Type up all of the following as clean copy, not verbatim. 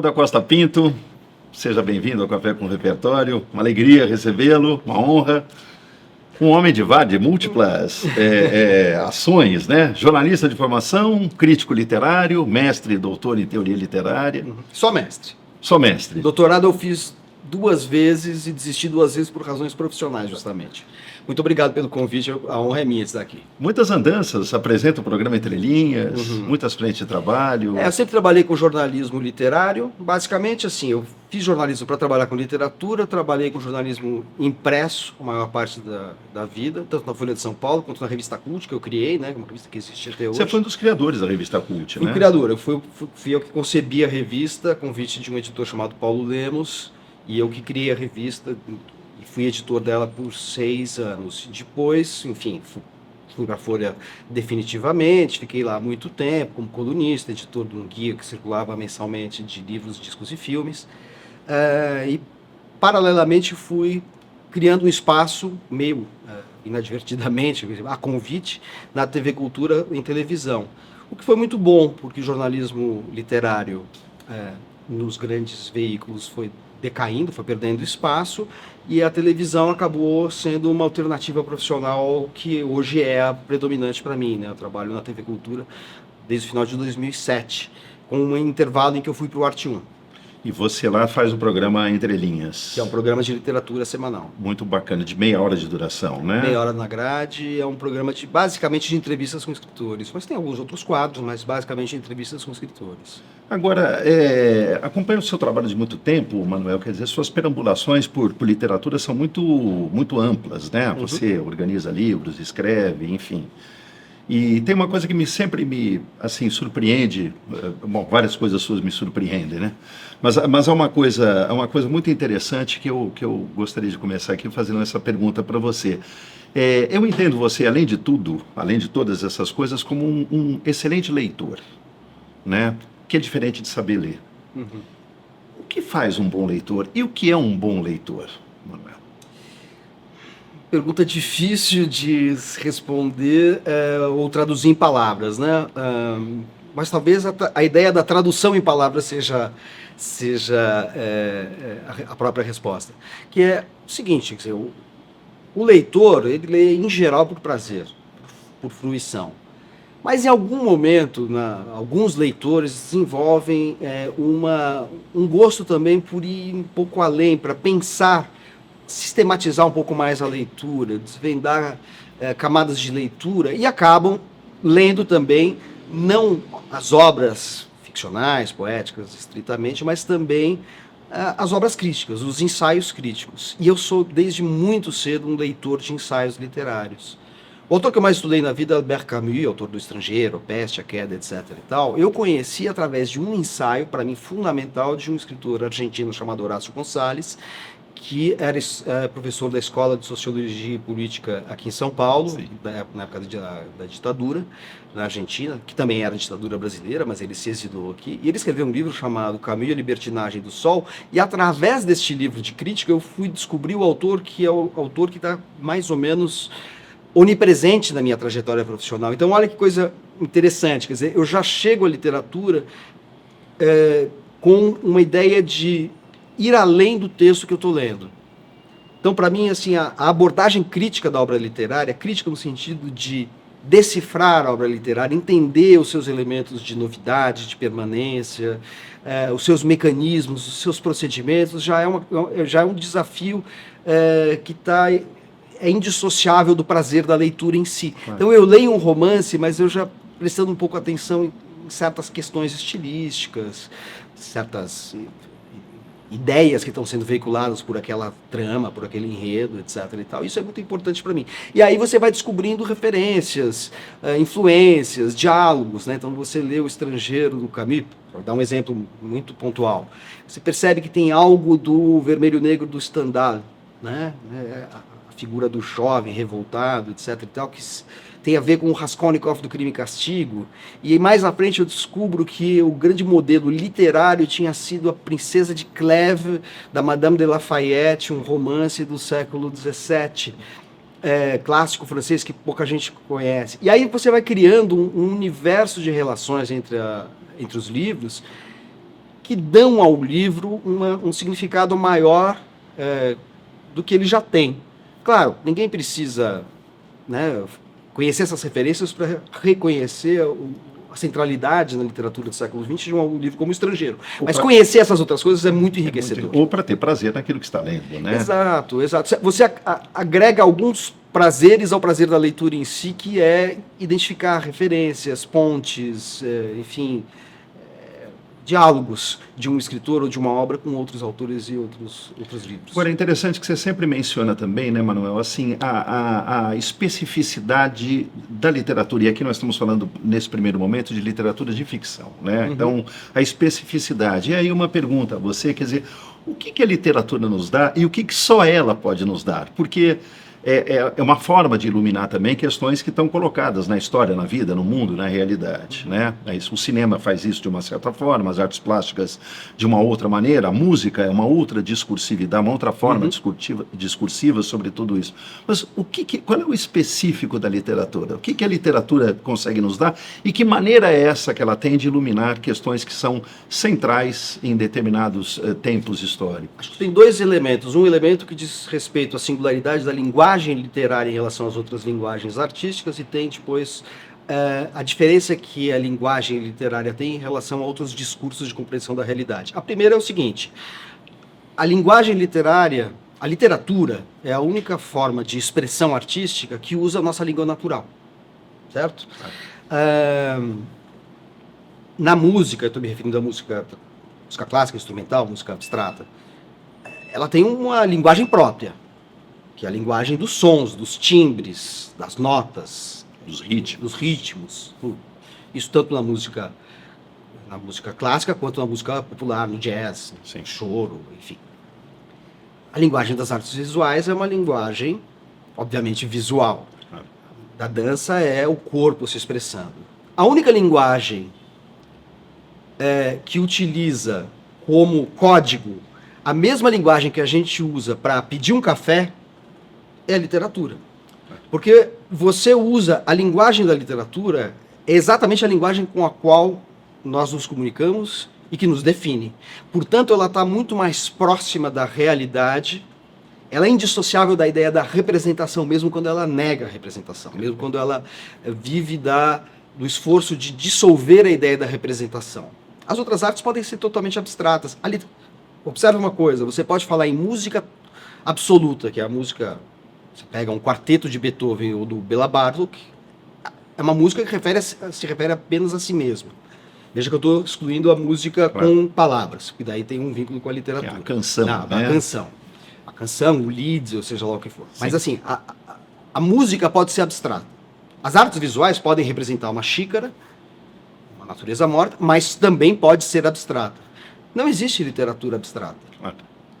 da Costa Pinto, seja bem-vindo ao Café com Repertório, uma alegria recebê-lo, uma honra. Um homem de múltiplas ações, né? Jornalista de formação, crítico literário, mestre e doutor em teoria literária. Só mestre. Só mestre. Doutorado eu fiz 2 vezes e desisti 2 vezes por razões profissionais, justamente. Muito obrigado pelo convite, a honra é minha estar aqui. Muitas andanças, apresenta o programa Entre Linhas, muitas frentes de trabalho. Eu sempre trabalhei com jornalismo literário, basicamente assim, eu fiz jornalismo para trabalhar com literatura, trabalhei com jornalismo impresso a maior parte da vida, tanto na Folha de São Paulo quanto na revista Cult, que eu criei, né, uma revista que existe até hoje. Você foi um dos criadores da revista Cult, né? Fui criador, fui eu que concebi a revista, a convite de um editor chamado Paulo Lemos, e eu que criei a revista. Fui editor dela por 6 anos. Depois, enfim, fui para a Folha definitivamente, fiquei lá há muito tempo como colunista, editor de um guia que circulava mensalmente de livros, discos e filmes. E, paralelamente, fui criando um espaço meio inadvertidamente, a convite, na TV Cultura em televisão. O que foi muito bom, porque o jornalismo literário nos grandes veículos foi decaindo, foi perdendo espaço, e a televisão acabou sendo uma alternativa profissional que hoje é a predominante para mim, né? Eu trabalho na TV Cultura desde o final de 2007, com um intervalo em que eu fui para o Arte 1. E você lá faz o programa Entre Linhas. Que é um programa de literatura semanal. Muito bacana, de meia hora de duração, né? Meia hora na grade, é um programa basicamente de entrevistas com escritores. Mas tem alguns outros quadros, mas basicamente entrevistas com escritores. Agora, acompanho o seu trabalho de muito tempo, Manuel, quer dizer, suas perambulações por literatura são muito amplas, né? Você organiza livros, escreve, enfim. E tem uma coisa que sempre me assim, surpreende, bom, várias coisas suas me surpreendem, né? Mas há uma coisa muito interessante que eu gostaria de começar aqui fazendo essa pergunta para você. Eu entendo você, além de tudo, além de todas essas coisas, como um excelente leitor, né? Que é diferente de saber ler. O que faz um bom leitor e o que é um bom leitor, Manuel? Pergunta difícil de responder ou traduzir em palavras, né? Mas talvez a ideia da tradução em palavras seja a própria resposta. Que é o seguinte, quer dizer, o leitor, ele lê em geral por prazer, por fruição. Mas em algum momento, alguns leitores desenvolvem um gosto também por ir um pouco além, para pensar, sistematizar um pouco mais a leitura, desvendar camadas de leitura, e acabam lendo também, não as obras ficcionais, poéticas, estritamente, mas também as obras críticas, os ensaios críticos. E eu sou, desde muito cedo, um leitor de ensaios literários. O autor que eu mais estudei na vida é Albert Camus, autor do Estrangeiro, Peste, a Queda, etc. e tal. Eu conheci através de um ensaio, para mim, fundamental, de um escritor argentino chamado Horácio Gonçalves, que era professor da Escola de Sociologia e Política aqui em São Paulo, na época da ditadura, na Argentina, que também era ditadura brasileira, mas ele se exilou aqui. E ele escreveu um livro chamado Camus e a Libertinagem do Sol, e através deste livro de crítica eu fui descobrir o autor, que é o autor que está mais ou menos onipresente na minha trajetória profissional. Então, olha que coisa interessante, quer dizer, eu já chego à literatura com uma ideia de ir além do texto que eu estou lendo. Então, para mim, assim, a abordagem crítica da obra literária, crítica no sentido de decifrar a obra literária, entender os seus elementos de novidade, de permanência, os seus mecanismos, os seus procedimentos, já é um desafio que é indissociável do prazer da leitura em si. Então eu leio um romance, mas eu já prestando um pouco atenção em certas questões estilísticas, certas ideias que estão sendo veiculadas por aquela trama, por aquele enredo, etc. e tal. Isso é muito importante para mim. E aí você vai descobrindo referências, influências, diálogos, né? Então você lê O Estrangeiro, do Camus, para dar um exemplo muito pontual. Você percebe que tem algo do Vermelho Negro do Stendhal, né? A figura do jovem revoltado, etc. e tal, que tem a ver com o Raskolnikov do Crime e Castigo, e mais à frente eu descubro que o grande modelo literário tinha sido a Princesa de Clèves, da Madame de Lafayette, um romance do século XVII, clássico francês que pouca gente conhece. E aí você vai criando um universo de relações entre os livros que dão ao livro um significado maior do que ele já tem. Claro, ninguém precisa, né, conhecer essas referências para reconhecer a centralidade na literatura do século XX de um livro como Estrangeiro. Mas conhecer essas outras coisas é muito enriquecedor. Ou para ter prazer naquilo que está lendo, né? Exato, exato. Você agrega alguns prazeres ao prazer da leitura em si, que é identificar referências, pontes, enfim, diálogos de um escritor ou de uma obra com outros autores e outros livros. Agora, é interessante que você sempre menciona também, né, Manuel, assim, a especificidade da literatura, e aqui nós estamos falando, nesse primeiro momento, de literatura de ficção, né? Então, a especificidade. E aí uma pergunta a você, quer dizer, o que a literatura nos dá e o que só ela pode nos dar? Porque é uma forma de iluminar também questões que estão colocadas na história, na vida, no mundo, na realidade, né? O cinema faz isso de uma certa forma, as artes plásticas de uma outra maneira, a música é uma outra discursividade, uma outra forma discursiva sobre tudo isso. Mas qual é o específico da literatura? O que a literatura consegue nos dar e que maneira é essa que ela tem de iluminar questões que são centrais em determinados tempos históricos? Acho que tem dois elementos. Um elemento que diz respeito à singularidade da linguagem literária em relação às outras linguagens artísticas, e tem depois a diferença que a linguagem literária tem em relação a outros discursos de compreensão da realidade. A primeira é o seguinte: a linguagem literária, a literatura é a única forma de expressão artística que usa a nossa língua natural, certo? Na música, eu estou me referindo à música clássica, instrumental, música abstrata, ela tem uma linguagem própria, que é a linguagem dos sons, dos timbres, das notas, dos ritmos. Isso tanto na música clássica quanto na música popular, no jazz, no choro, enfim. A linguagem das artes visuais é uma linguagem, obviamente, visual. Da dança é o corpo se expressando. A única linguagem que utiliza como código a mesma linguagem que a gente usa para pedir um café é a literatura. Porque você usa a linguagem da literatura, é exatamente a linguagem com a qual nós nos comunicamos e que nos define. Portanto, ela está muito mais próxima da realidade, ela é indissociável da ideia da representação, mesmo quando ela nega a representação, mesmo quando ela vive do esforço de dissolver a ideia da representação. As outras artes podem ser totalmente abstratas. Observe uma coisa, você pode falar em música absoluta, que é a música... Você pega um quarteto de Beethoven ou do Bela Bartók, é uma música que se refere apenas a si mesma. Veja que eu estou excluindo a música com palavras, porque daí tem um vínculo com a literatura. É a canção, né? A canção, o leads, ou seja lá o que for. Sim. Mas assim, a música pode ser abstrata. As artes visuais podem representar uma xícara, uma natureza morta, mas também pode ser abstrata. Não existe literatura abstrata.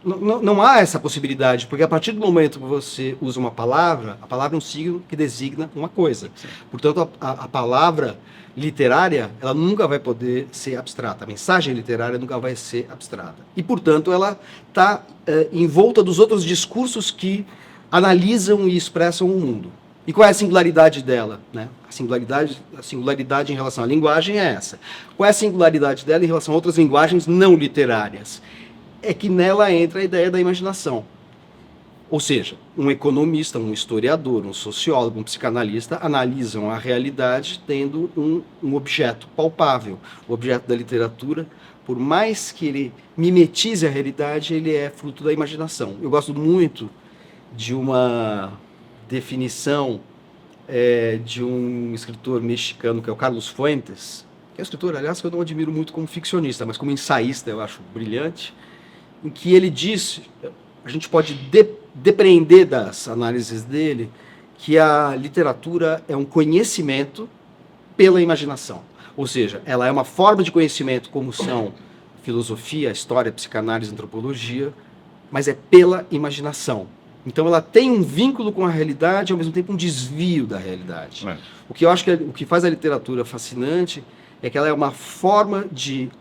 Não há essa possibilidade, porque a partir do momento que você usa uma palavra, a palavra é um signo que designa uma coisa. Sim. Portanto, a palavra literária, ela nunca vai poder ser abstrata. A mensagem literária nunca vai ser abstrata. E, portanto, ela está envolta dos outros discursos que analisam e expressam o mundo. E qual é a singularidade dela? Né? A singularidade em relação à linguagem é essa. Qual é a singularidade dela em relação a outras linguagens não literárias? É que nela entra a ideia da imaginação. Ou seja, um economista, um historiador, um sociólogo, um psicanalista analisam a realidade tendo um objeto palpável. O objeto da literatura, por mais que ele mimetize a realidade, ele é fruto da imaginação. Eu gosto muito de uma definição de um escritor mexicano, que é o Carlos Fuentes, que é um escritor, aliás, que eu não admiro muito como ficcionista, mas como ensaísta eu acho brilhante, em que ele diz, a gente pode depreender das análises dele, que a literatura é um conhecimento pela imaginação. Ou seja, ela é uma forma de conhecimento como são filosofia, história, psicanálise, antropologia, mas é pela imaginação. Então ela tem um vínculo com a realidade e ao mesmo tempo um desvio da realidade. O que eu acho que o que faz a literatura fascinante é que ela é uma forma de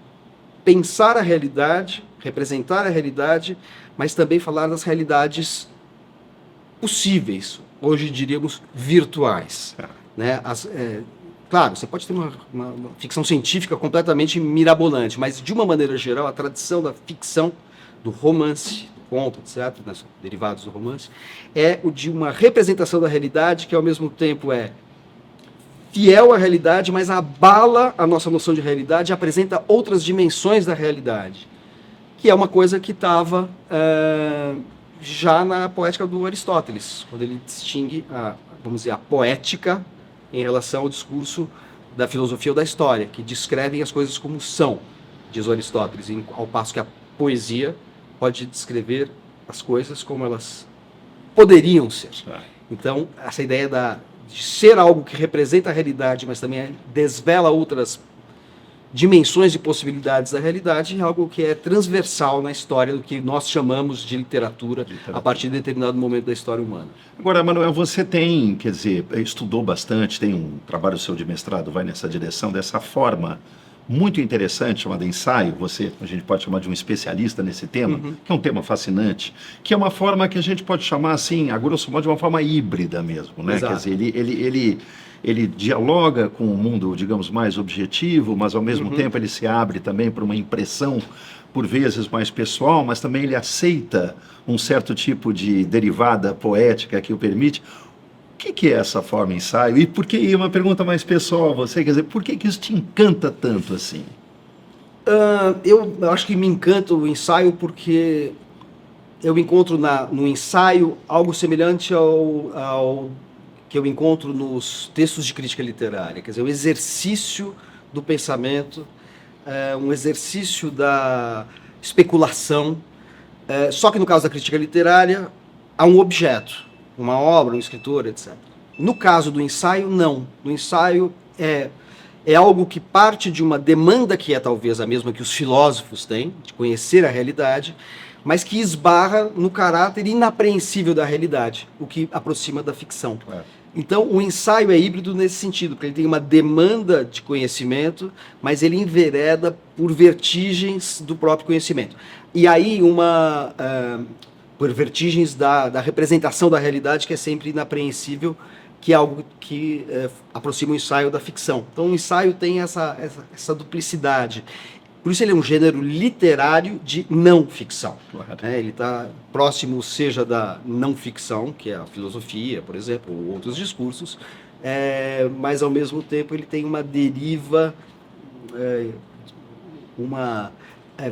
pensar a realidade, representar a realidade, mas também falar das realidades possíveis, hoje diríamos virtuais. Né? claro, você pode ter uma ficção científica completamente mirabolante, mas de uma maneira geral, a tradição da ficção, do romance, do conto, etc., né, derivados do romance, é o de uma representação da realidade que ao mesmo tempo é fiel à realidade, mas abala a nossa noção de realidade e apresenta outras dimensões da realidade, que é uma coisa que estava já na poética do Aristóteles, quando ele distingue vamos dizer, a poética em relação ao discurso da filosofia ou da história, que descrevem as coisas como são, diz o Aristóteles, ao passo que a poesia pode descrever as coisas como elas poderiam ser. Então, essa ideia de ser algo que representa a realidade, mas também desvela outras dimensões e possibilidades da realidade, é algo que é transversal na história do que nós chamamos de literatura a partir de determinado momento da história humana. Agora, Manuel, você tem, quer dizer, estudou bastante, tem um trabalho seu de mestrado, vai nessa direção, dessa forma muito interessante, chamada ensaio, a gente pode chamar de um especialista nesse tema, que é um tema fascinante, que é uma forma que a gente pode chamar assim, a grosso modo, de uma forma híbrida mesmo, né? Exato. Quer dizer, ele dialoga com um mundo, digamos, mais objetivo, mas ao mesmo tempo ele se abre também para uma impressão, por vezes mais pessoal, mas também ele aceita um certo tipo de derivada poética que o permite. O que é essa forma ensaio? E por que, uma pergunta mais pessoal a você, quer dizer, por que isso te encanta tanto assim? Eu acho que me encanta o ensaio porque eu encontro no ensaio algo semelhante ao que eu encontro nos textos de crítica literária, quer dizer, o exercício do pensamento, um exercício da especulação, só que no caso da crítica literária há um objeto, uma obra, um escritor, etc. No caso do ensaio, não. No ensaio é algo que parte de uma demanda que é talvez a mesma que os filósofos têm, de conhecer a realidade, mas que esbarra no caráter inapreensível da realidade, o que aproxima da ficção. Então, o ensaio é híbrido nesse sentido, porque ele tem uma demanda de conhecimento, mas ele envereda por vertigens do próprio conhecimento. E aí, por vertigens da representação da realidade, que é sempre inapreensível, que é algo que aproxima o ensaio da ficção. Então, o ensaio tem essa duplicidade. Por isso ele é um gênero literário de não ficção. Claro. Ele está próximo, seja da não ficção, que é a filosofia, por exemplo, ou outros discursos, mas ao mesmo tempo ele tem uma deriva,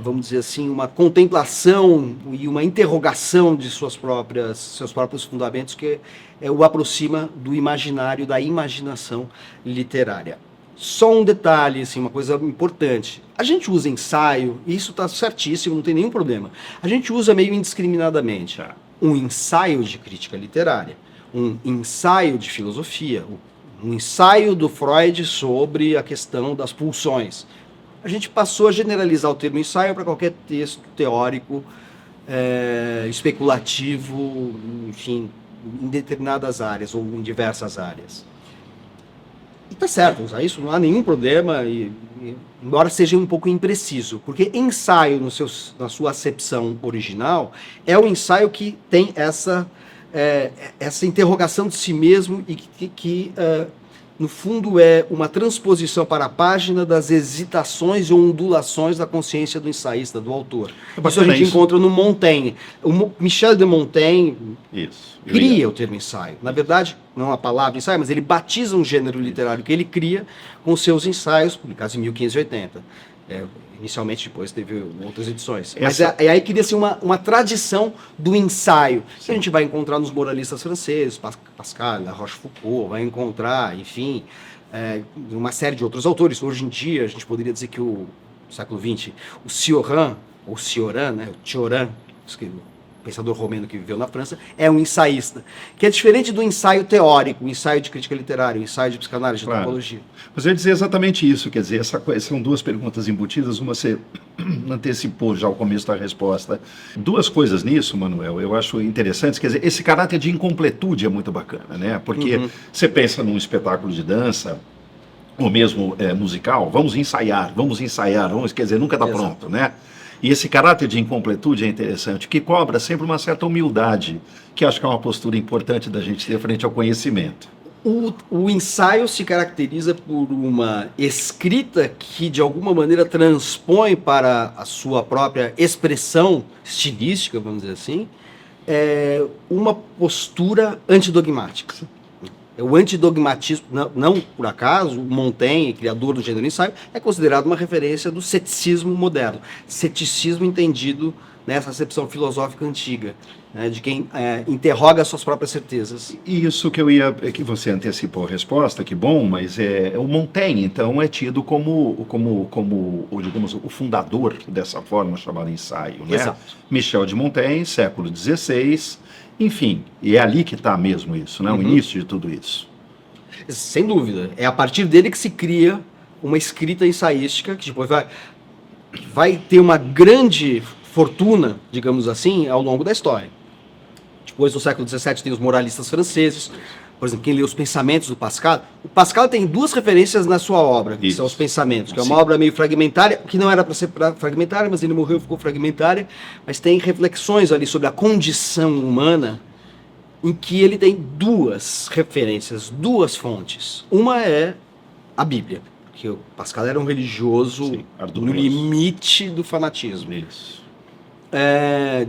vamos dizer assim, uma contemplação e uma interrogação de seus próprios fundamentos que o aproxima do imaginário, da imaginação literária. Só um detalhe, assim, uma coisa importante. A gente usa ensaio, e isso está certíssimo, não tem nenhum problema. A gente usa meio indiscriminadamente. Um ensaio de crítica literária, um ensaio de filosofia, um ensaio do Freud sobre a questão das pulsões. A gente passou a generalizar o termo ensaio para qualquer texto teórico, especulativo, enfim, em determinadas áreas ou em diversas áreas. E tá certo, usar isso não há nenhum problema, embora seja um pouco impreciso, porque ensaio, na sua acepção original, é o ensaio que tem essa interrogação de si mesmo e que no fundo, é uma transposição para a página das hesitações ou ondulações da consciência do ensaísta, do autor. Isso a gente encontra no Montaigne. O Michel de Montaigne cria o termo ensaio. Na verdade, não a palavra ensaio, mas ele batiza um gênero literário que ele cria com seus ensaios, publicados em 1580. Inicialmente, depois teve outras edições. Mas aí cria-se uma tradição do ensaio, que a gente vai encontrar nos moralistas franceses, Pascal, La Rochefoucauld, vai encontrar, enfim, uma série de outros autores. Hoje em dia, a gente poderia dizer que no século XX, o Cioran, né, o Cioran, pensador romeno que viveu na França, é um ensaísta, que é diferente do ensaio teórico, o ensaio de crítica literária, o ensaio de psicanálise, de antropologia. Mas eu ia dizer exatamente isso, quer dizer, são duas perguntas embutidas, uma você antecipou já o começo da resposta. Duas coisas nisso, Manuel, eu acho interessantes, quer dizer, esse caráter de incompletude é muito bacana, né? Porque você pensa num espetáculo de dança, ou mesmo musical, vamos ensaiar, quer dizer, nunca está pronto, né? E esse caráter de incompletude é interessante, que cobra sempre uma certa humildade, que acho que é uma postura importante da gente ter frente ao conhecimento. O ensaio se caracteriza por uma escrita que, de alguma maneira, transpõe para a sua própria expressão estilística, vamos dizer assim, uma postura antidogmática. O antidogmatismo, não por acaso, Montaigne, criador do gênero ensaio, é considerado uma referência do ceticismo moderno. Ceticismo entendido nessa acepção filosófica antiga, né, de quem interroga suas próprias certezas. E isso que você antecipou a resposta, que bom, mas o Montaigne, então, é tido como digamos, o fundador dessa forma chamada ensaio, né? Exato. Michel de Montaigne, século XVI, enfim, e é ali que está mesmo isso, né? O início de tudo isso. Sem dúvida. É a partir dele que se cria uma escrita ensaística que depois vai ter uma grande fortuna, digamos assim, ao longo da história. Depois, no século XVII, tem os moralistas franceses. Por exemplo, quem lê os Pensamentos do Pascal. O Pascal tem duas referências na sua obra, que são os Pensamentos, que é uma obra meio fragmentária, que não era para ser fragmentária, mas ele morreu e ficou fragmentária. Mas tem reflexões ali sobre a condição humana, em que ele tem duas referências, duas fontes. Uma é a Bíblia, porque o Pascal era um religioso no limite do fanatismo. Isso.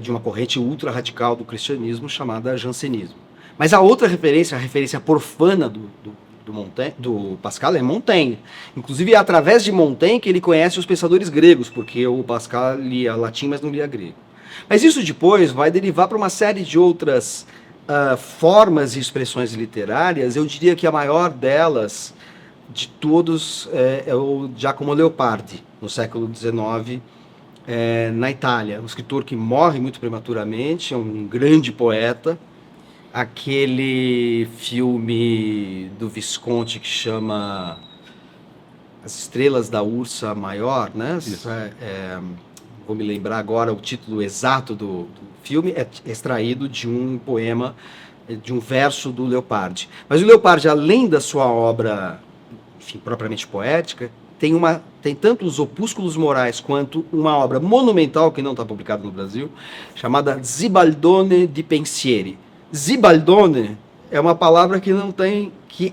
De uma corrente ultra radical do cristianismo chamada jansenismo. Mas a outra referência, a referência profana do Pascal, é Montaigne. Inclusive é através de Montaigne que ele conhece os pensadores gregos, porque o Pascal lia latim, mas não lia grego. Mas isso depois vai derivar para uma série de outras formas e expressões literárias. Eu diria que a maior delas, de todos, é o Giacomo Leopardi, no século XIX, na Itália. Um escritor que morre muito prematuramente, é um grande poeta. Aquele filme do Visconti que chama As Estrelas da Ursa Maior, né? Vou me lembrar agora o título exato do filme, é extraído de um poema, de um verso do Leopardi. Mas o Leopardi, além da sua obra, enfim, propriamente poética, tem tanto os opúsculos morais quanto uma obra monumental que não está publicada no Brasil, chamada Zibaldone di Pensieri. Zibaldone é uma palavra que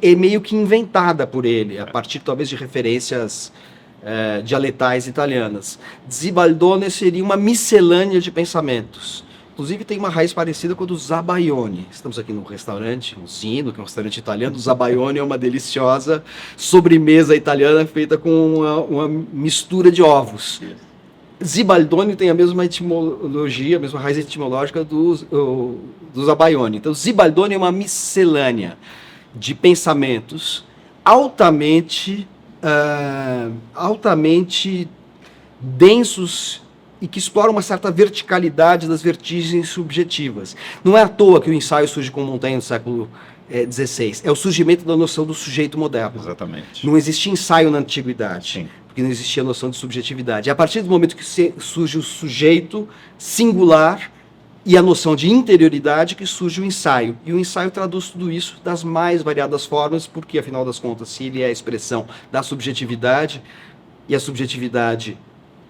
é meio que inventada por ele, a partir talvez de referências dialetais italianas. Zibaldone seria uma miscelânea de pensamentos. Inclusive tem uma raiz parecida com a do Zabaione. Estamos aqui num restaurante, um Zino, que é um restaurante italiano. O Zabaione é uma deliciosa sobremesa italiana feita com uma mistura de ovos. Zibaldone tem a mesma etimologia, a mesma raiz etimológica do Zabaione. Então, Zibaldone é uma miscelânea de pensamentos altamente densos e que exploram uma certa verticalidade das vertigens subjetivas. Não é à toa que o ensaio surge com Montaigne no século XVI. É o surgimento da noção do sujeito moderno. Exatamente. Não existia ensaio na antiguidade. Sim. Porque não existia a noção de subjetividade. É a partir do momento que surge o sujeito singular e a noção de interioridade que surge o ensaio. E o ensaio traduz tudo isso das mais variadas formas, porque, afinal das contas, se ele é a expressão da subjetividade, e a subjetividade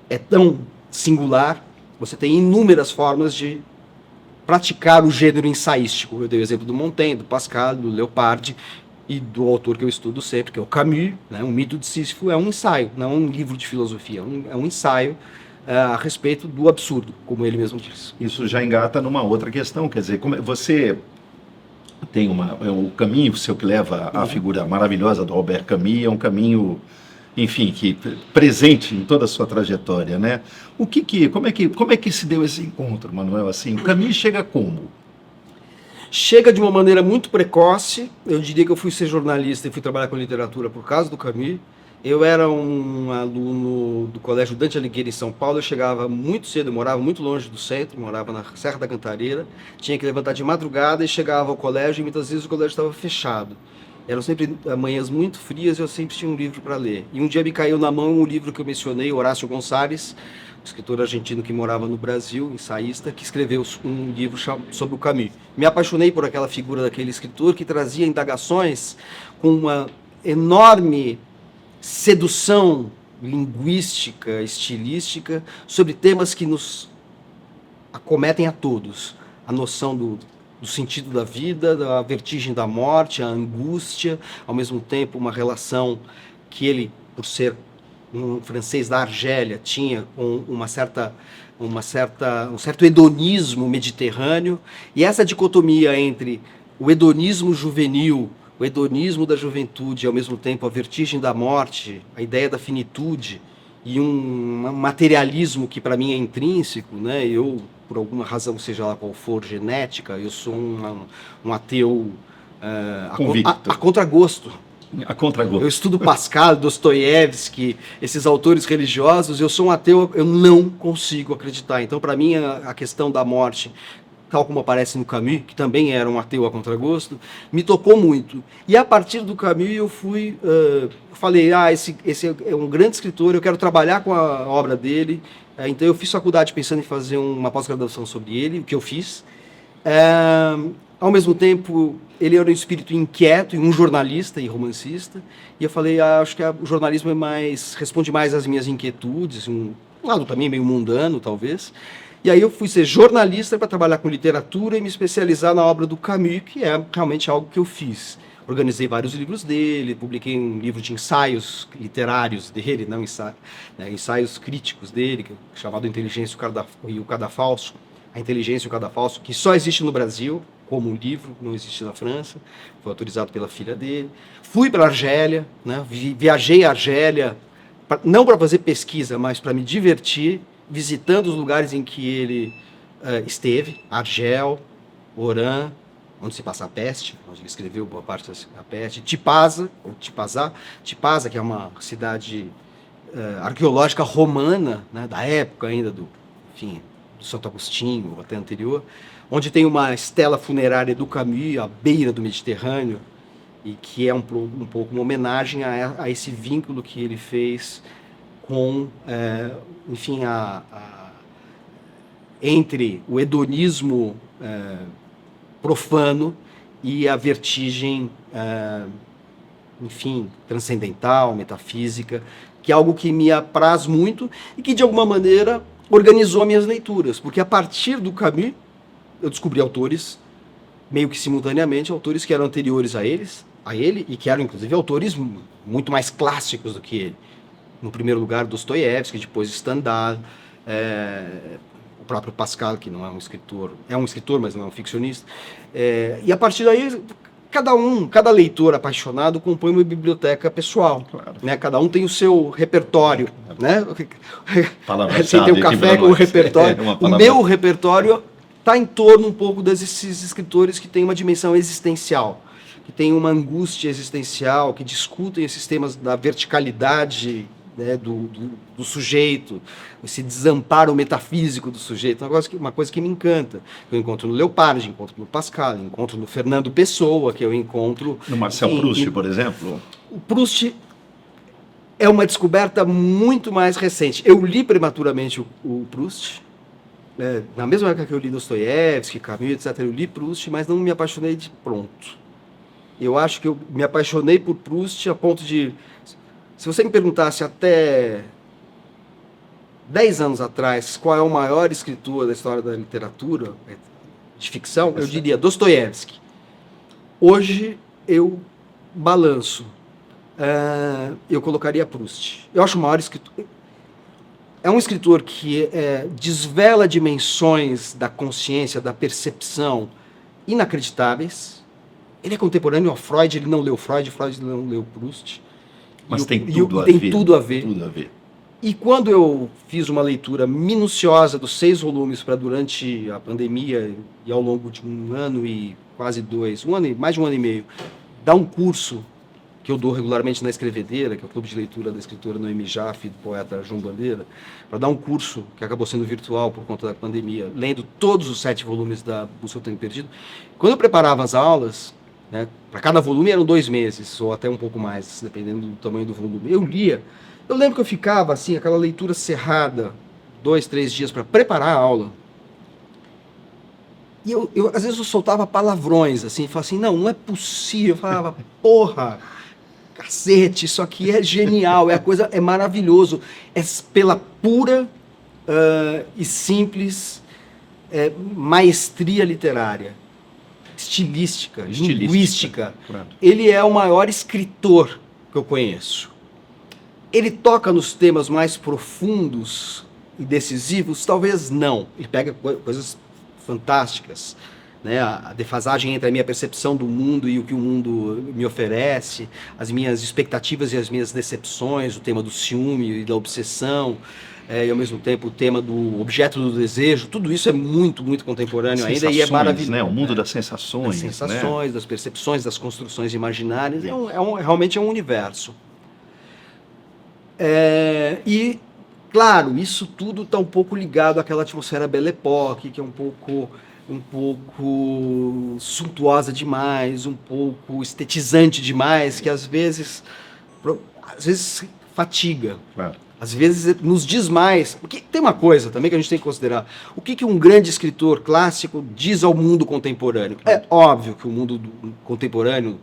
é tão singular, você tem inúmeras formas de praticar o gênero ensaístico. Eu dei o exemplo do Montaigne, do Pascal, do Leopardi, e do autor que eu estudo sempre, que é o Camus, né? O Mito de Sísifo é um ensaio, não é um livro de filosofia, é um ensaio a respeito do absurdo, como ele mesmo diz. Isso já engata numa outra questão, quer dizer, como você tem o caminho seu que leva à figura maravilhosa do Albert Camus, é um caminho, enfim, que presente em toda a sua trajetória, né? Como é que se deu esse encontro, Manuel? Assim, o Camus chega como? Chega de uma maneira muito precoce. Eu diria que eu fui ser jornalista e fui trabalhar com literatura por causa do Camus. Eu era um aluno do Colégio Dante Alighieri em São Paulo. Eu chegava muito cedo, eu morava muito longe do centro, morava na Serra da Cantareira. Tinha que levantar de madrugada e chegava ao colégio e muitas vezes o colégio estava fechado. Eram sempre manhãs muito frias e eu sempre tinha um livro para ler. E um dia me caiu na mão um livro que eu mencionei, Horácio Gonçalves, escritor argentino que morava no Brasil, ensaísta, que escreveu um livro sobre o Camus. Me apaixonei por aquela figura daquele escritor que trazia indagações com uma enorme sedução linguística, estilística, sobre temas que nos acometem a todos. A noção do sentido da vida, da vertigem da morte, a angústia, ao mesmo tempo uma relação que ele, por ser um francês da Argélia, tinha com um certo hedonismo mediterrâneo, e essa dicotomia entre o hedonismo juvenil, o hedonismo da juventude, e ao mesmo tempo a vertigem da morte, a ideia da finitude, e um materialismo que para mim é intrínseco, né? Eu, por alguma razão, seja lá qual for, genética, eu sou um ateu a contragosto. A contragosto. Eu estudo Pascal, Dostoiévski, esses autores religiosos, eu sou um ateu, eu não consigo acreditar. Então, para mim, a questão da morte, tal como aparece no Camus, que também era um ateu a contragosto, me tocou muito. E a partir do Camus eu falei, esse é um grande escritor, eu quero trabalhar com a obra dele. Então eu fiz faculdade pensando em fazer uma pós-graduação sobre ele, o que eu fiz. Ao mesmo tempo, ele era um espírito inquieto e um jornalista e romancista. E eu falei, acho que o jornalismo responde mais às minhas inquietudes, um lado também meio mundano, talvez. E aí eu fui ser jornalista para trabalhar com literatura e me especializar na obra do Camus, que é realmente algo que eu fiz. Organizei vários livros dele, publiquei um livro de ensaios literários dele, não ensaios críticos dele, chamado Inteligência e o Cadafalso. A Inteligência e o Cadafalso, que só existe no Brasil, como um livro, não existe na França, foi autorizado pela filha dele. Fui para a Argélia, né? Viajei a Argélia, não para fazer pesquisa, mas para me divertir, visitando os lugares em que ele esteve, Argel, Oran, onde se passa a peste, onde ele escreveu boa parte da peste, Tipaza, que é uma cidade arqueológica romana, né? Da época ainda do Santo Agostinho, até anterior, onde tem uma estela funerária do Camus, à beira do Mediterrâneo, e que é um pouco uma homenagem a esse vínculo que ele fez com, entre o hedonismo profano e a vertigem, transcendental, metafísica, que é algo que me apraz muito e que, de alguma maneira, organizou minhas leituras, porque a partir do Camus eu descobri autores, meio que simultaneamente, autores que eram anteriores a ele, e que eram, inclusive, autores muito mais clássicos do que ele. No primeiro lugar, Dostoiévski, depois Stendhal, o próprio Pascal, que não é um escritor, mas não é um ficcionista. E a partir daí, cada leitor apaixonado compõe uma biblioteca pessoal. Claro. Né? Cada um tem o seu repertório. Né? Você tem o café com o repertório. O meu repertório está em torno um pouco desses escritores que têm uma dimensão existencial, que têm uma angústia existencial, que discutem esses temas da verticalidade, né, do sujeito, esse desamparo metafísico do sujeito, uma coisa que me encanta. Eu encontro no Leopardi, encontro no Pascal, encontro no Fernando Pessoa, que eu encontro... No Marcel Proust, por exemplo? O Proust é uma descoberta muito mais recente. Eu li prematuramente o Proust, na mesma época que eu li Dostoiévski, Camus, etc., eu li Proust, mas não me apaixonei de pronto. Eu acho que eu me apaixonei por Proust a ponto de... Se você me perguntasse até 10 anos atrás qual é o maior escritor da história da literatura de ficção, eu diria Dostoiévski. Hoje eu balanço. Eu colocaria Proust. Eu acho o maior escritor... É um escritor que desvela dimensões da consciência, da percepção inacreditáveis. Ele é contemporâneo ao Freud, ele não leu Freud não leu Proust. Mas tem tudo a ver. E quando eu fiz uma leitura minuciosa dos 6 volumes para durante a pandemia e ao longo de um ano e quase 2, mais de um ano e meio, dar um curso que eu dou regularmente na Escrevedeira, que é o clube de leitura da escritora Noemi Jaffe e do poeta João Bandeira, para dar um curso que acabou sendo virtual por conta da pandemia, lendo todos os 7 volumes da Busca do Tempo Perdido. Quando eu preparava as aulas, né, para cada volume eram 2 meses, ou até um pouco mais, dependendo do tamanho do volume, eu lia. Eu lembro que eu ficava assim, aquela leitura cerrada, 2, 3 dias para preparar a aula. E eu às vezes eu soltava palavrões, assim, falava assim, não é possível. Eu falava, porra, cacete, isso aqui é genial, é maravilhoso. É pela pura e simples maestria literária. estilística, linguística, claro. ele é o maior escritor que eu conheço. Ele toca nos temas mais profundos e decisivos? Talvez não. Ele pega coisas fantásticas, né? A defasagem entre a minha percepção do mundo e o que o mundo me oferece, as minhas expectativas e as minhas decepções, o tema do ciúme e da obsessão, e ao mesmo tempo o tema do objeto do desejo, tudo isso é muito, muito contemporâneo ainda e é maravilhoso. Né? O mundo das sensações. Das sensações, né? Das percepções, das construções imaginárias, realmente é um universo. E, claro, isso tudo está um pouco ligado àquela atmosfera Belle Époque, que é um pouco suntuosa demais, um pouco estetizante demais, que às vezes fatiga. Claro. Às vezes nos diz mais. Porque tem uma coisa também que a gente tem que considerar. O que um grande escritor clássico diz ao mundo contemporâneo? É óbvio que o mundo contemporâneo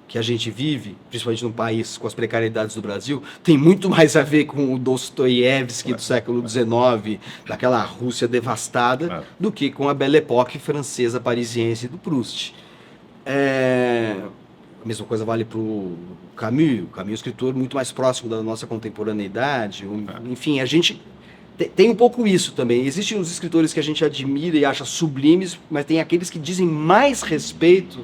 que a gente vive, principalmente num país com as precariedades do Brasil, tem muito mais a ver com o Dostoiévski do século XIX, daquela Rússia devastada, do que com a Belle Époque francesa parisiense do Proust. A mesma coisa vale para o Camus. O Camus é um escritor muito mais próximo da nossa contemporaneidade. Enfim, a gente tem um pouco isso também. Existem os escritores que a gente admira e acha sublimes, mas tem aqueles que dizem mais respeito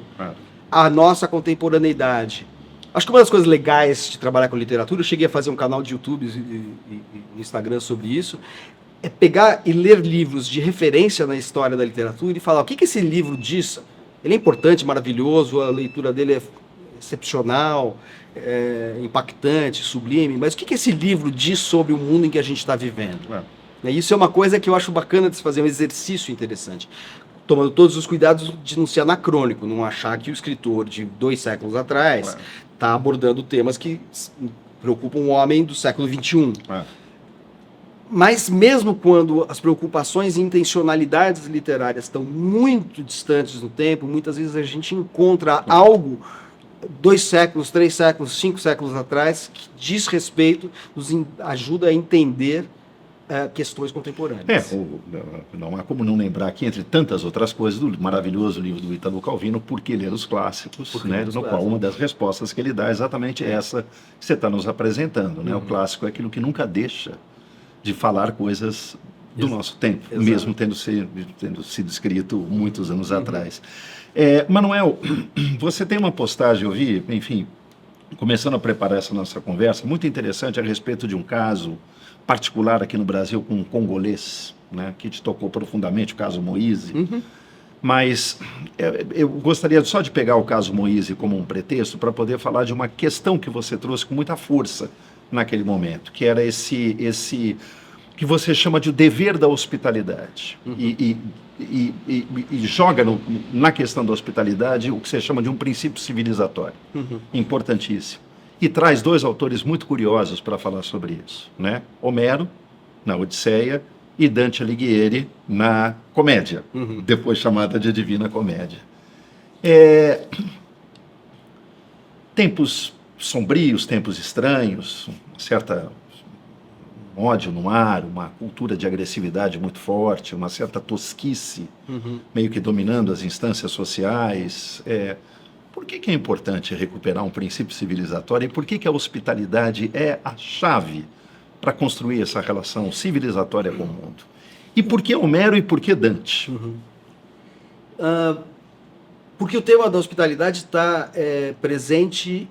à nossa contemporaneidade. Acho que uma das coisas legais de trabalhar com literatura, eu cheguei a fazer um canal de YouTube e Instagram sobre isso, é pegar e ler livros de referência na história da literatura e falar o que esse livro diz. Ele é importante, maravilhoso, a leitura dele é excepcional, impactante, sublime, mas o que esse livro diz sobre o mundo em que a gente está vivendo? Isso é uma coisa que eu acho bacana de se fazer, um exercício interessante, tomando todos os cuidados de não ser anacrônico, não achar que o escritor de 2 séculos atrás está abordando temas que preocupam o homem do século XXI. Mas mesmo quando as preocupações e intencionalidades literárias estão muito distantes no tempo, muitas vezes a gente encontra algo 2 séculos, 3 séculos, 5 séculos atrás que diz respeito, nos ajuda a entender questões contemporâneas. Não há como não lembrar que, entre tantas outras coisas, do maravilhoso livro do Ítalo Calvino, Por que Ler os Clássicos, né, no qual uma das respostas que ele dá é exatamente essa que você está nos apresentando. Né? O clássico é aquilo que nunca deixa de falar coisas do nosso tempo, mesmo tendo sido escrito muitos anos atrás. Manuel, você tem uma postagem, eu vi, enfim, começando a preparar essa nossa conversa, muito interessante a respeito de um caso particular aqui no Brasil com um congolês, né, que te tocou profundamente, o caso Moise. Mas eu gostaria só de pegar o caso Moise como um pretexto para poder falar de uma questão que você trouxe com muita força naquele momento, que era esse que você chama de o dever da hospitalidade. E joga na questão da hospitalidade o que você chama de um princípio civilizatório, importantíssimo. E traz 2 autores muito curiosos para falar sobre isso, né? Homero, na Odisseia, e Dante Alighieri, na Comédia, depois chamada de Divina Comédia. Tempos sombrios, tempos estranhos, um ódio no ar, uma cultura de agressividade muito forte, uma certa tosquice, meio que dominando as instâncias sociais. Por que é importante recuperar um princípio civilizatório e por que a hospitalidade é a chave para construir essa relação civilizatória com o mundo? E por que Homero e por que Dante? Porque o tema da hospitalidade está presente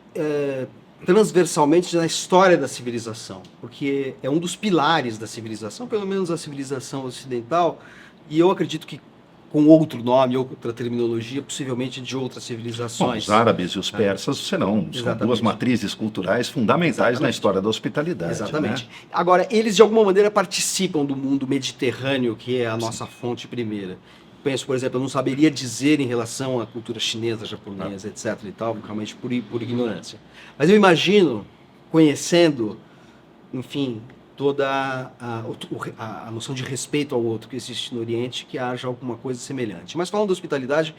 transversalmente na história da civilização, porque é um dos pilares da civilização, pelo menos a civilização ocidental, e eu acredito que com outro nome, outra terminologia, possivelmente de outras civilizações. Bom, os árabes e os persas são 2 matrizes culturais fundamentais na história da hospitalidade. Exatamente. Né? Agora, eles de alguma maneira participam do mundo mediterrâneo, que é a nossa fonte primeira. Penso, por exemplo, eu não saberia dizer em relação à cultura chinesa, japonesa, etc. e tal, realmente por ignorância. Mas eu imagino, conhecendo, enfim, toda a noção de respeito ao outro que existe no Oriente, que haja alguma coisa semelhante. Mas falando da hospitalidade,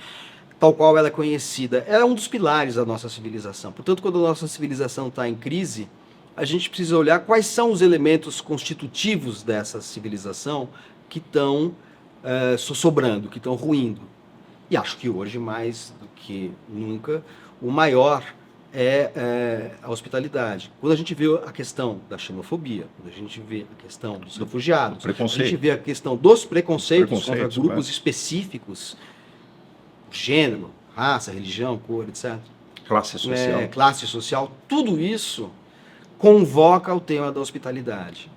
tal qual ela é conhecida, ela é um dos pilares da nossa civilização. Portanto, quando a nossa civilização está em crise, a gente precisa olhar quais são os elementos constitutivos dessa civilização que estão sobrando, que estão ruindo. E acho que hoje, mais do que nunca, o maior é a hospitalidade. Quando a gente vê a questão da xenofobia, quando a gente vê a questão dos refugiados, a gente vê a questão dos preconceitos contra grupos específicos, gênero, raça, religião, cor, etc. Classe social, tudo isso convoca o tema da hospitalidade,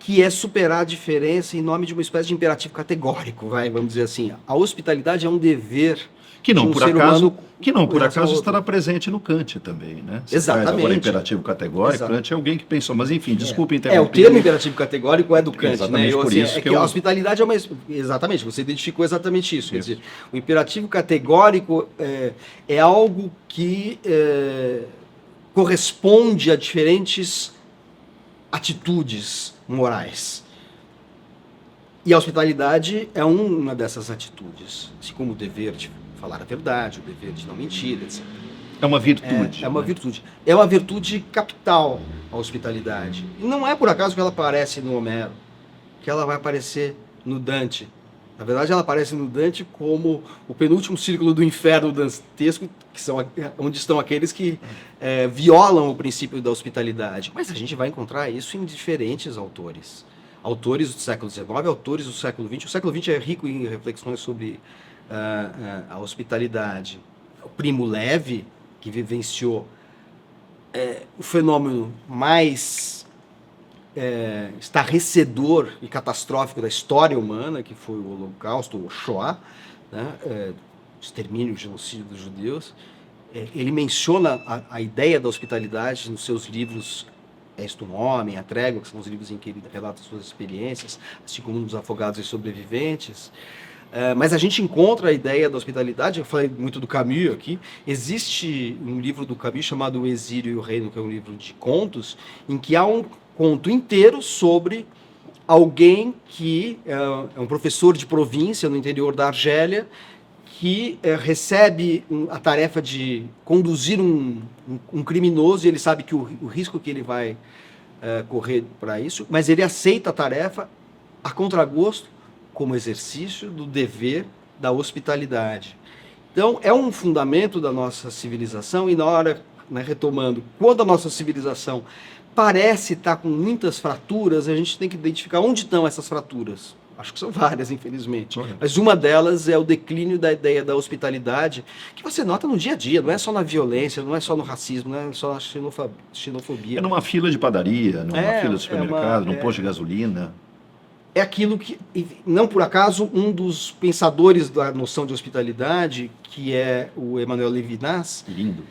que é superar a diferença em nome de uma espécie de imperativo categórico, vamos dizer assim. A hospitalidade é um dever que não, de um por ser acaso, humano, que não por acaso estará presente no Kant também, né? Você exatamente. Agora, imperativo categórico, Kant é alguém que pensou, mas enfim, desculpe interromper. O termo imperativo categórico é do Kant, exatamente, né? Por isso que a hospitalidade é uma... Exatamente, você identificou exatamente isso. Quer dizer, o imperativo categórico é algo que corresponde a diferentes atitudes morais. E a hospitalidade é uma dessas atitudes, assim como o dever de falar a verdade, o dever de não mentir, etc. É uma virtude. É uma virtude. É uma virtude capital, a hospitalidade. E não é por acaso que ela aparece no Homero, que ela vai aparecer no Dante. Na verdade, ela aparece no Dante como o penúltimo círculo do inferno dantesco, que são onde estão aqueles que violam o princípio da hospitalidade. Mas a gente vai encontrar isso em diferentes autores. Autores do século XIX, autores do século XX. O século XX é rico em reflexões sobre a hospitalidade. O Primo Levi, que vivenciou o fenômeno mais estarrecedor e catastrófico da história humana, que foi o Holocausto, o Shoah, né? O extermínio, o genocídio dos judeus. Ele menciona a ideia da hospitalidade nos seus livros Este um Homem, A Trégua, que são os livros em que ele relata suas experiências, assim como nos Afogados e Sobreviventes. Mas a gente encontra a ideia da hospitalidade, eu falei muito do Camus aqui, existe um livro do Camus chamado O Exílio e o Reino, que é um livro de contos, em que há um conto inteiro sobre alguém que é um professor de província no interior da Argélia, que recebe a tarefa de conduzir um criminoso, e ele sabe que o risco que ele vai correr para isso, mas ele aceita a tarefa a contragosto, como exercício do dever da hospitalidade. Então, é um fundamento da nossa civilização, e na hora, né, retomando, quando a nossa civilização parece estar com muitas fraturas, a gente tem que identificar onde estão essas fraturas. Acho que são várias, infelizmente. Mas uma delas é o declínio da ideia da hospitalidade, que você nota no dia a dia, não é só na violência, não é só no racismo, não é só na xenofobia. É numa fila de padaria, numa fila de supermercado, num posto de gasolina. É aquilo que, não por acaso, um dos pensadores da noção de hospitalidade, que é o Emmanuel Levinas, lindo.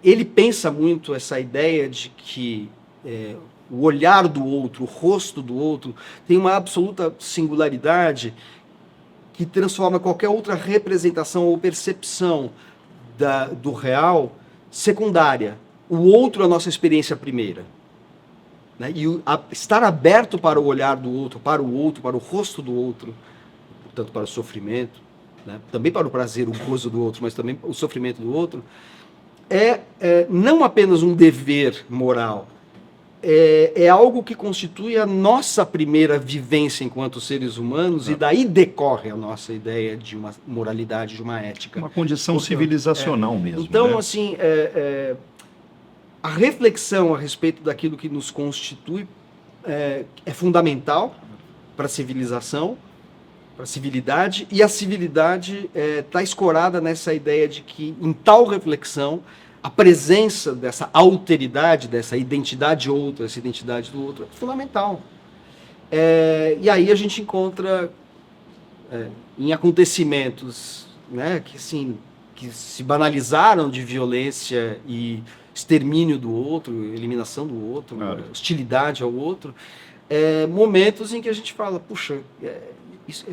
Ele pensa muito essa ideia de que o olhar do outro, o rosto do outro, tem uma absoluta singularidade que transforma qualquer outra representação ou percepção do real secundária. O outro é a nossa experiência primeira. Né? E estar aberto para o olhar do outro, para o rosto do outro, portanto para o sofrimento, né? Também para o prazer, o gozo do outro, mas também o sofrimento do outro, não apenas um dever moral, é algo que constitui a nossa primeira vivência enquanto seres humanos, e daí decorre a nossa ideia de uma moralidade, de uma ética. Uma condição civilizacional mesmo. Então, né? assim, a reflexão a respeito daquilo que nos constitui é fundamental para a civilização, para a civilidade, e a civilidade está escorada nessa ideia de que, em tal reflexão, a presença dessa alteridade, dessa identidade outra, essa identidade do outro, é fundamental. E aí a gente encontra em acontecimentos, né, que se banalizaram de violência e extermínio do outro, eliminação do outro, hostilidade ao outro, momentos em que a gente fala, puxa, isso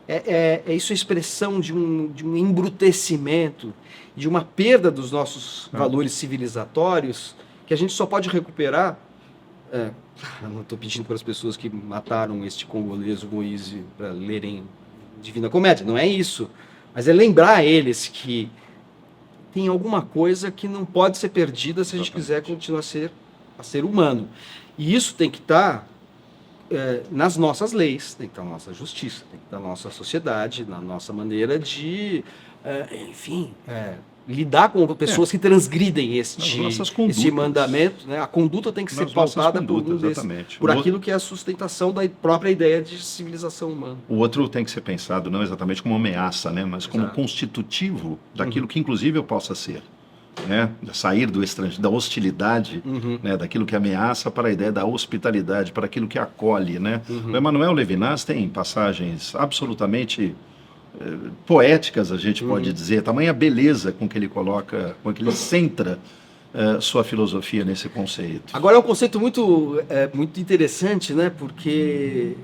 é expressão de um embrutecimento, de uma perda dos nossos valores civilizatórios, que a gente só pode recuperar. Não estou pedindo para as pessoas que mataram este congolês, Moise, para lerem Divina Comédia, não é isso, mas é lembrar a eles que tem alguma coisa que não pode ser perdida se a gente quiser continuar a ser humano. E isso tem que estar nas nossas leis, tem que estar na nossa justiça, tem que estar na nossa sociedade, na nossa maneira de, enfim, lidar com pessoas que transgridem este mandamento, né? A conduta tem que ser pautada por aquilo que é a sustentação da própria ideia de civilização humana. O outro tem que ser pensado não exatamente como ameaça, né? Mas como constitutivo daquilo que inclusive eu possa ser. Né? Sair do estrangeiro, da hostilidade, né? Daquilo que ameaça para a ideia da hospitalidade, para aquilo que acolhe. Né? O Emmanuel Levinas tem passagens absolutamente poéticas, a gente pode dizer, tamanha beleza com que ele coloca, com que ele centra sua filosofia nesse conceito. Agora é um conceito muito interessante, né? Porque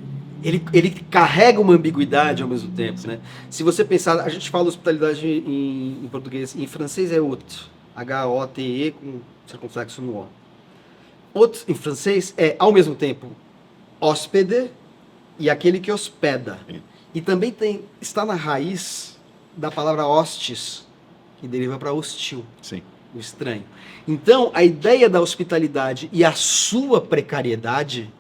ele carrega uma ambiguidade ao mesmo tempo, né? Se você pensar, a gente fala hospitalidade em português, em francês é hôte, H-O-T-E com circunflexo no O. Hôte em francês é ao mesmo tempo hóspede e aquele que hospeda. Sim. E também está na raiz da palavra hostis, que deriva para hostil, sim, o estranho. Então, a ideia da hospitalidade e a sua precariedade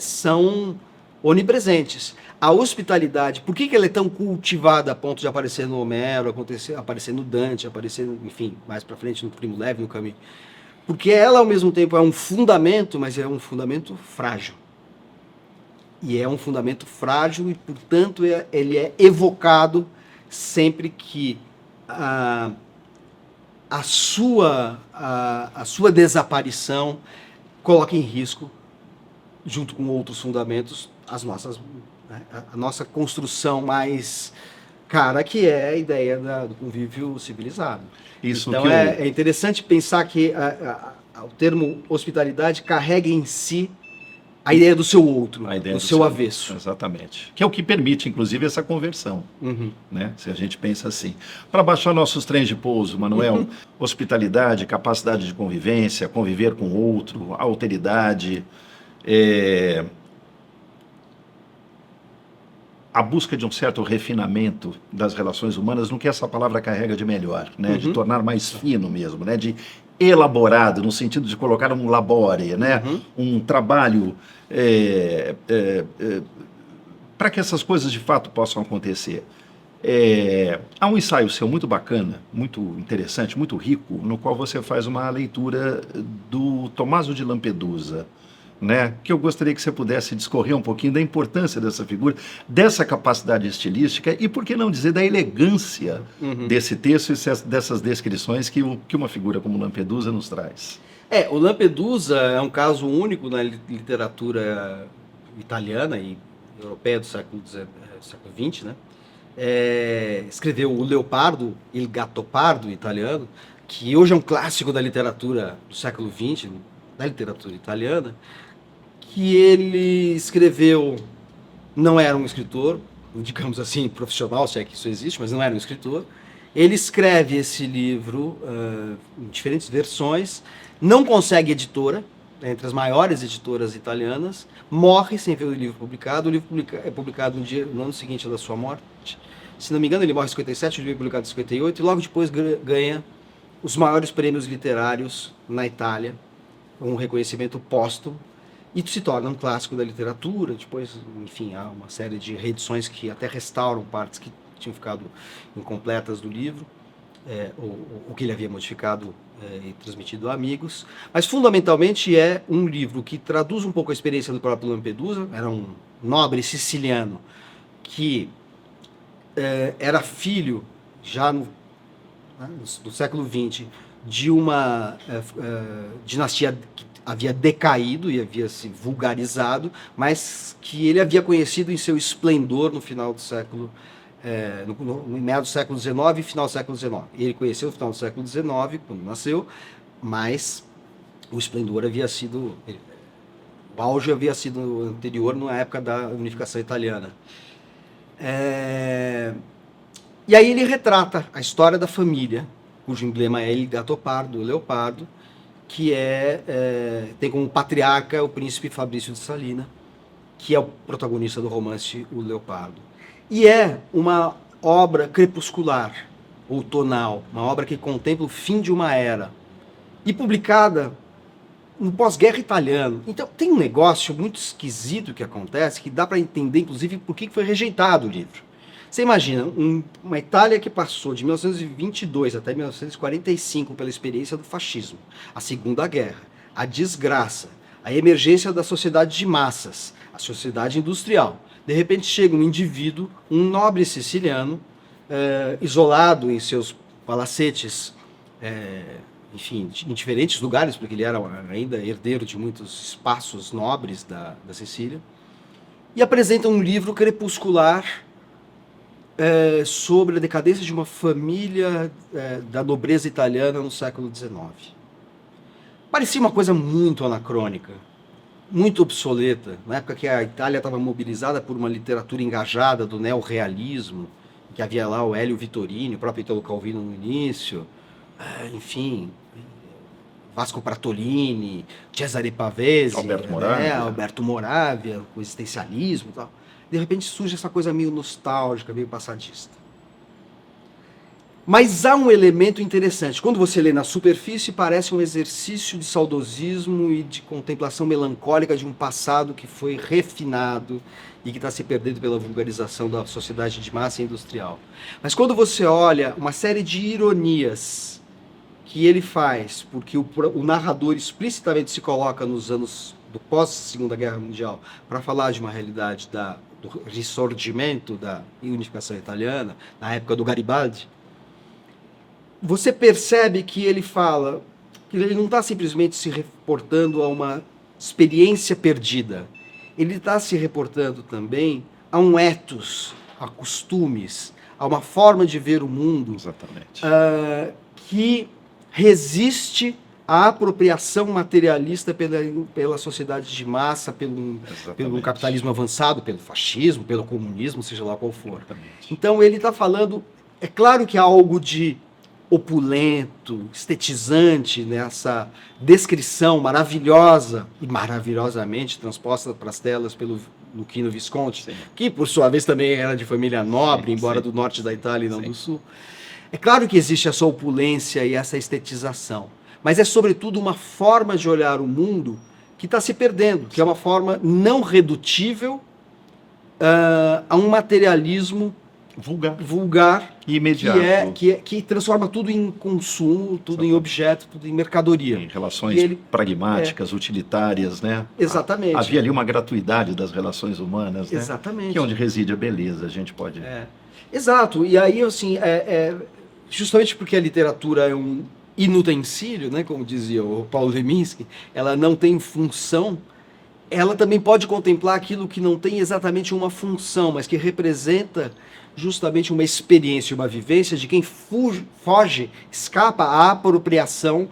são onipresentes. A hospitalidade, por que ela é tão cultivada a ponto de aparecer no Homero, aparecer no Dante, aparecer, enfim, mais para frente no Primo Levi, no Camus? Porque ela, ao mesmo tempo, é um fundamento, mas é um fundamento frágil. E é um fundamento frágil e, portanto, ele é evocado sempre que a sua desaparição coloca em risco, junto com outros fundamentos, a nossa construção mais cara, que é a ideia do convívio civilizado. Então é interessante pensar que o termo hospitalidade carrega em si a ideia do seu outro, do seu avesso. Exatamente. Que é o que permite, inclusive, essa conversão. Né? Se a gente pensa assim. Para baixar nossos trens de pouso, Manuel, hospitalidade, capacidade de convivência, conviver com o outro, alteridade, a busca de um certo refinamento das relações humanas no que essa palavra carrega de melhor, né? De tornar mais fino mesmo, né? De elaborado, no sentido de colocar um labore, né? Um trabalho para que essas coisas de fato possam acontecer. Há um ensaio seu muito bacana, muito interessante, muito rico, no qual você faz uma leitura do Tommaso de Lampedusa, né? Que eu gostaria que você pudesse discorrer um pouquinho da importância dessa figura, dessa capacidade estilística e, por que não dizer, da elegância desse texto e dessas descrições que uma figura como Lampedusa nos traz. O Lampedusa é um caso único na literatura italiana e europeia do século XX, né? Escreveu o Leopardo, Il Gattopardo italiano, que hoje é um clássico da literatura do século XX, da literatura italiana, que ele escreveu, não era um escritor, digamos assim, profissional, se é que isso existe, mas não era um escritor. Ele escreve esse livro em diferentes versões, não consegue editora, entre as maiores editoras italianas, morre sem ver o livro publicado. O livro é publicado no ano seguinte da sua morte. Se não me engano, ele morre em 57, o livro é publicado em 58, e logo depois ganha os maiores prêmios literários na Itália, um reconhecimento póstumo, e se torna um clássico da literatura. Depois, enfim, há uma série de reedições que até restauram partes que tinham ficado incompletas do livro, o que ele havia modificado e transmitido a amigos. Mas, fundamentalmente, é um livro que traduz um pouco a experiência do próprio Lampedusa. Era um nobre siciliano que era filho, já no século XX, de uma dinastia que havia decaído e havia se vulgarizado, mas que ele havia conhecido em seu esplendor no final do século, no meado do século XIX e final do século XIX. Ele conheceu no final do século XIX, quando nasceu, mas o esplendor havia sido... O auge havia sido anterior, na época da unificação italiana. E aí ele retrata a história da família, cujo emblema é Il Gattopardo, o leopardo, que tem como patriarca o príncipe Fabrício de Salina, que é o protagonista do romance O Leopardo. E é uma obra crepuscular, outonal, uma obra que contempla o fim de uma era, e publicada no pós-guerra italiano. Então, tem um negócio muito esquisito que acontece, que dá para entender, inclusive, por que foi rejeitado o livro. Você imagina, uma Itália que passou de 1922 até 1945 pela experiência do fascismo, a Segunda Guerra, a desgraça, a emergência da sociedade de massas, a sociedade industrial. De repente chega um indivíduo, um nobre siciliano, isolado em seus palacetes, enfim, em diferentes lugares, porque ele era ainda herdeiro de muitos espaços nobres da Sicília, e apresenta um livro crepuscular sobre a decadência de uma família da nobreza italiana no século XIX. Parecia uma coisa muito anacrônica, muito obsoleta, na época que a Itália estava mobilizada por uma literatura engajada do neorrealismo, que havia lá o Hélio Vittorini, o próprio Italo Calvino no início, enfim, Vasco Pratolini, Cesare Pavese, Alberto Moravia, com existencialismo e tal. De repente surge essa coisa meio nostálgica, meio passadista. Mas há um elemento interessante. Quando você lê na superfície, parece um exercício de saudosismo e de contemplação melancólica de um passado que foi refinado e que está se perdendo pela vulgarização da sociedade de massa industrial. Mas quando você olha uma série de ironias que ele faz, porque o narrador explicitamente se coloca nos anos do pós-Segunda Guerra Mundial para falar de uma realidade do ressurgimento da unificação italiana, na época do Garibaldi, você percebe que ele fala que ele não está simplesmente se reportando a uma experiência perdida. Ele está se reportando também a um ethos, a costumes, a uma forma de ver o mundo que resiste à apropriação materialista pela sociedade de massa, pelo capitalismo avançado, pelo fascismo, pelo comunismo, seja lá qual for. Exatamente. Então ele está falando, é claro que há algo de opulento, estetizante nessa descrição maravilhosa e maravilhosamente transposta para as telas pelo Luchino Visconti, que por sua vez também era de família nobre, embora do norte da Itália e não do sul. É claro que existe essa opulência e essa estetização, mas é sobretudo uma forma de olhar o mundo que está se perdendo, que é uma forma não redutível a um materialismo vulgar e imediato, que transforma tudo em consumo, tudo em objeto, tudo em mercadoria. Em relações pragmáticas, utilitárias, né? Exatamente. Havia ali uma gratuidade das relações humanas, né? Exatamente. Que é onde reside a beleza, a gente pode... Exato, e aí, assim, justamente porque a literatura é um inutensílio, né, como dizia o Paulo Leminski, ela não tem função, ela também pode contemplar aquilo que não tem exatamente uma função, mas que representa justamente uma experiência, uma vivência de quem foge, escapa à apropriação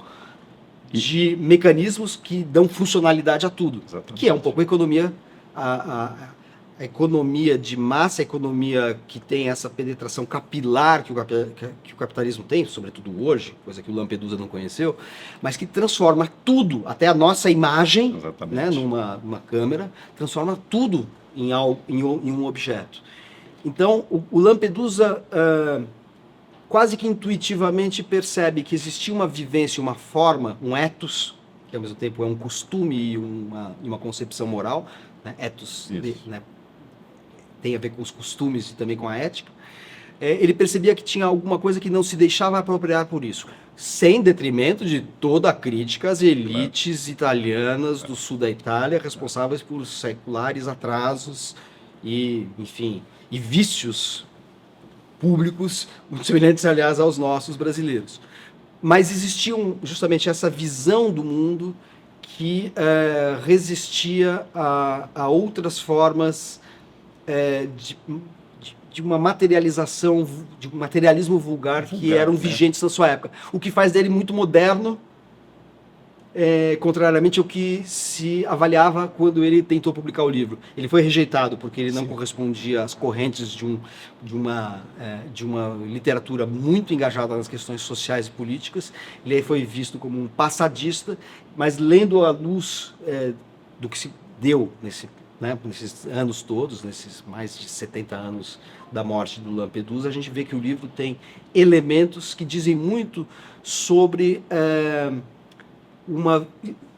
de mecanismos que dão funcionalidade a tudo. Exatamente. Que é um pouco a economia, a economia de massa, a economia que tem essa penetração capilar que o capitalismo tem, sobretudo hoje, coisa que o Lampedusa não conheceu, mas que transforma tudo, até a nossa imagem, né, numa câmera, transforma tudo em um objeto. Então, o Lampedusa quase que intuitivamente percebe que existia uma vivência, uma forma, um ethos, que ao mesmo tempo é um costume e uma concepção moral, né? Ethos tem a ver com os costumes e também com a ética. Ele percebia que tinha alguma coisa que não se deixava apropriar por isso, sem detrimento de toda a crítica às elites italianas do sul da Itália, responsáveis por seculares atrasos e, enfim, e vícios públicos, muito semelhantes, aliás, aos nossos brasileiros. Mas existia justamente essa visão do mundo que resistia a outras formas de uma materialização, de um materialismo vulgar que eram vigentes na sua época. O que faz dele muito moderno, contrariamente ao que se avaliava quando ele tentou publicar o livro. Ele foi rejeitado porque ele não correspondia às correntes de uma literatura muito engajada nas questões sociais e políticas. Ele foi visto como um passadista, mas lendo à luz do que se deu nesses anos todos, nesses mais de 70 anos da morte do Lampedusa, a gente vê que o livro tem elementos que dizem muito sobre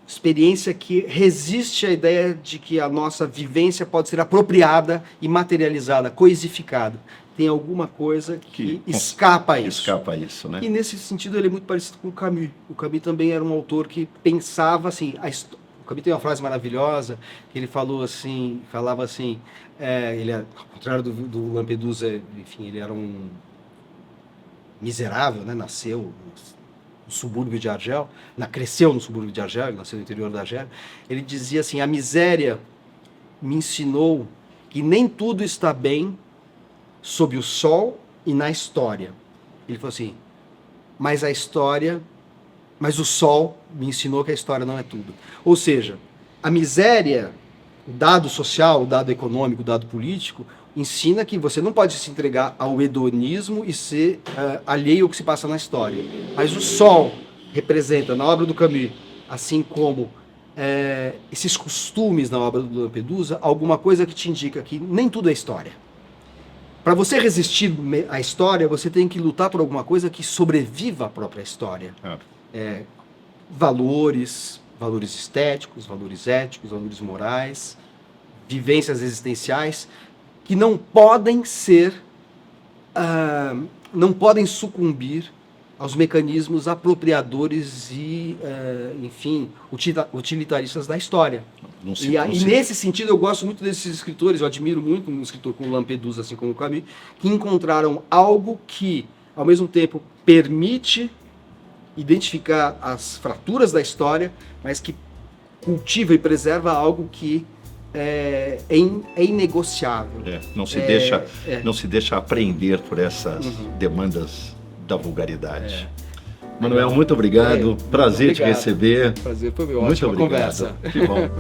experiência que resiste à ideia de que a nossa vivência pode ser apropriada e materializada, coisificada. Tem alguma coisa que escapa a isso. Escapa a isso, né? E nesse sentido ele é muito parecido com o Camus. O Camus também era um autor que pensava assim, o Camus tem uma frase maravilhosa, que ele falava assim, ele, ao contrário do Lampedusa, enfim, ele era um miserável, né? Nasceu no subúrbio de Argel, cresceu no subúrbio de Argel, ele nasceu no interior da Argélia. Ele dizia assim, a miséria me ensinou que nem tudo está bem sob o sol e na história. Ele falou assim, mas o sol me ensinou que a história não é tudo. Ou seja, a miséria, o dado social, o dado econômico, o dado político, ensina que você não pode se entregar ao hedonismo e ser alheio ao que se passa na história. Mas o sol representa, na obra do Camus, assim como esses costumes na obra do Lampedusa, alguma coisa que te indica que nem tudo é história. Para você resistir à história, você tem que lutar por alguma coisa que sobreviva à própria história. Valores estéticos, valores éticos, valores morais, vivências existenciais, que não podem não podem sucumbir aos mecanismos apropriadores e, enfim, utilitaristas da história. E nesse sentido eu gosto muito desses escritores, eu admiro muito um escritor como Lampedusa, assim como o Camus, que encontraram algo que, ao mesmo tempo, permite identificar as fraturas da história, mas que cultiva e preserva algo que é inegociável. Não se deixa aprender por essas demandas da vulgaridade. Manuel, muito obrigado. Prazer te receber. Prazer foi meu. Muito ótima obrigado. Conversa. Que bom.